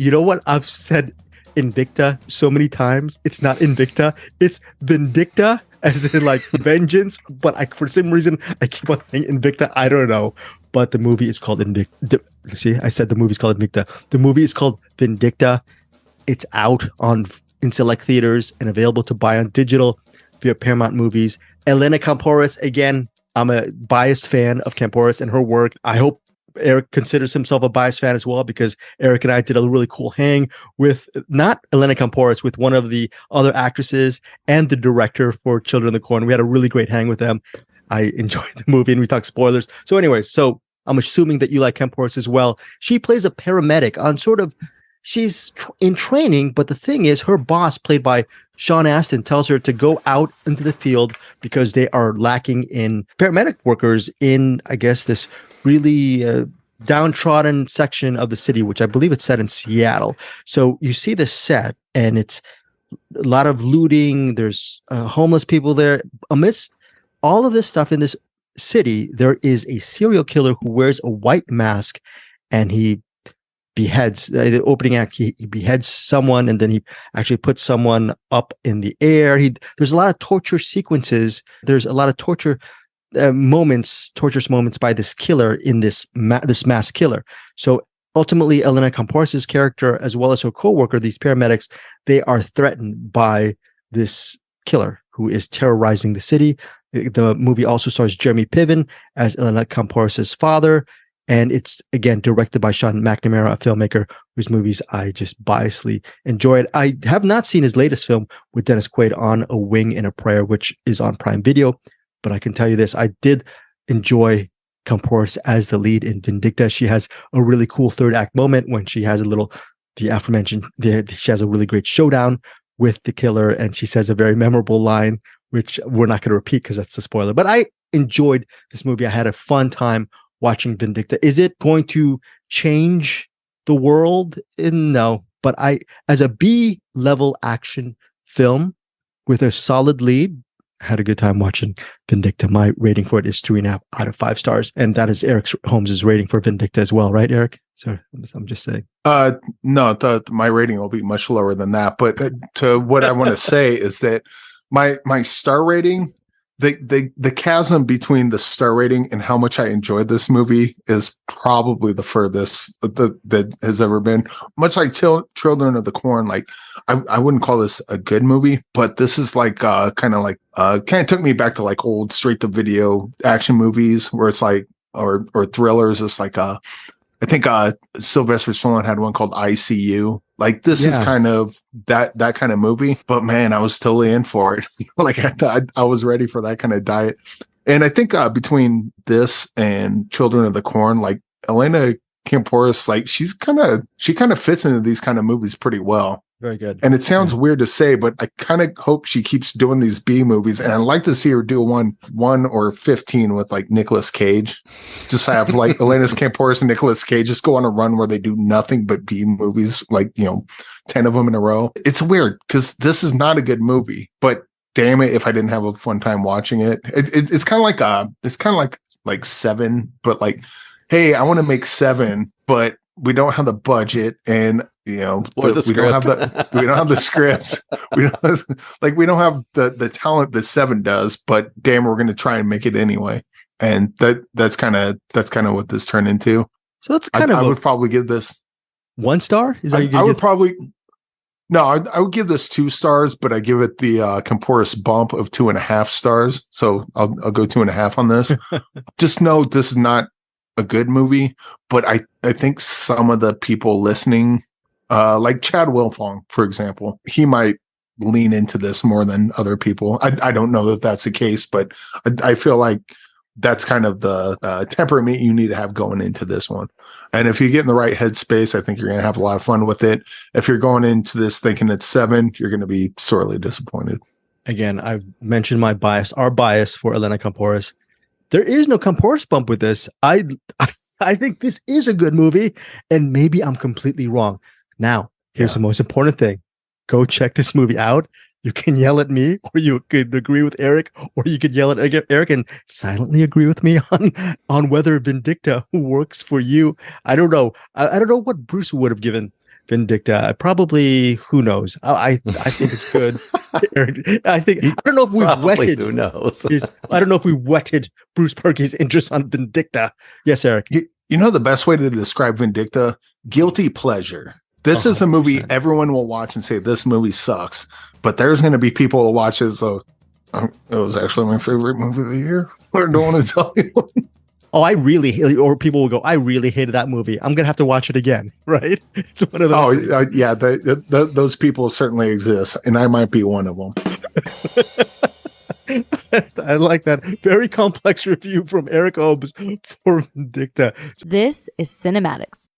You know what? I've said Invicta so many times. It's not Invicta. It's Vindicta, as in like vengeance. But for some reason, I keep on saying Invicta. I don't know. But the movie is called Invicta. See, I said the movie is called Invicta. The movie is called Vindicta. It's out in select theaters and available to buy on digital via Paramount Movies. Elena Kampouris, again, I'm a biased fan of Kampouris and her work. I hope Eric considers himself a biased fan as well, because Eric and I did a really cool hang with not Elena Kampouris, with one of the other actresses and the director for Children of the Corn. We had a really great hang with them. I enjoyed the movie and we talked spoilers. So anyways, so I'm assuming that you like Kampouris as well. She plays a paramedic on she's in training, but the thing is her boss, played by Sean Astin, tells her to go out into the field because they are lacking in paramedic workers in, I guess, this really downtrodden section of the city, which I believe it's set in Seattle. So you see the set and it's a lot of looting. There's homeless people there. Amidst all of this stuff in this city, there is a serial killer who wears a white mask and he beheads the opening act. He beheads someone and then he actually puts someone up in the air. There's a lot of torture sequences. There's a lot of torturous moments by this killer in this mass killer. So ultimately, Elena Kampouris' character, as well as her co-worker, these paramedics, they are threatened by this killer who is terrorizing the city. The movie also stars Jeremy Piven as Elena Kampouris' father. And it's, again, directed by Sean McNamara, a filmmaker whose movies I just biasly enjoyed. I have not seen his latest film with Dennis Quaid, On a Wing and a Prayer, which is on Prime Video. But I can tell you this, I did enjoy Kampouris as the lead in Vindicta. She has a really cool third act moment when she has she has a really great showdown with the killer. And she says a very memorable line, which we're not going to repeat because that's the spoiler. But I enjoyed this movie. I had a fun time watching Vindicta. Is it going to change the world? No, but as a B-level action film with a solid lead, had a good time watching Vindicta. My rating for it is 3.5 out of 5 stars. And that is Eric Holmes' rating for Vindicta as well, right, Eric? So I'm just saying. No, my rating will be much lower than that. But to what I want to say is that my star rating, the chasm between the star rating and how much I enjoyed this movie is probably the furthest that has ever been. Much like Children of the Corn, like I wouldn't call this a good movie, but this is like kind of took me back to like old straight to video action movies where it's like or thrillers. It's like I think Sylvester Stallone had one called ICU. Like this is kind of that kind of movie, but man, I was totally in for it. Like I was ready for that kind of diet. And I think between this and Children of the Corn, like Elena Kampouris, like she kind of fits into these kind of movies pretty well. Very good. And it sounds weird to say, but I kind of hope she keeps doing these B movies. And I'd like to see her do one or 15 with like Nicolas Cage. Just have like Elena Kampouris and Nicolas Cage just go on a run where they do nothing but B movies, like, 10 of them in a row. It's weird because this is not a good movie, but damn it, if I didn't have a fun time watching it. It's kind of like Seven, but like, hey, I want to make Seven, but we don't have the budget and we don't have the scripts. We don't have the talent that Seven does, but damn, we're going to try and make it anyway. And that's kind of what this turned into. So that's I would probably give this 1 star. I would give this 2 stars, but I give it the Kampouris bump of 2.5 stars. So I'll go 2.5 on this. Just know this is not a good movie, but I think some of the people listening, like Chad Wilfong, for example, he might lean into this more than other people. I don't know that that's the case, but I feel like that's kind of the temperament you need to have going into this one. And if you get in the right headspace, I think you're going to have a lot of fun with it. If you're going into this thinking it's 7, you're going to be sorely disappointed. Again, I've mentioned our bias for Elena Kampouris. There is no Kampouris bump with this. I think this is a good movie, and maybe I'm completely wrong. Now, here's the most important thing. Go check this movie out. You can yell at me, or you could agree with Eric, or you could yell at Eric and silently agree with me on whether Vindicta works for you. I don't know. I don't know what Bruce would have given Vindicta. Probably, who knows? I think it's good. Eric, I don't know if we Probably, whetted. who knows? I don't know if we whetted Bruce Perky's interest on Vindicta. Yes, Eric. You know the best way to describe Vindicta? Guilty pleasure. This is a movie 100%. everyone will watch and say this movie sucks, but there's going to be people who watch it. So it was actually my favorite movie of the year. I don't want to tell you. Oh, or people will go, I really hated that movie. I'm gonna have to watch it again, right? It's one of those. Yeah, those people certainly exist, and I might be one of them. I like that. Very complex review from Eric Obes for Vindicta. This is Cinematics.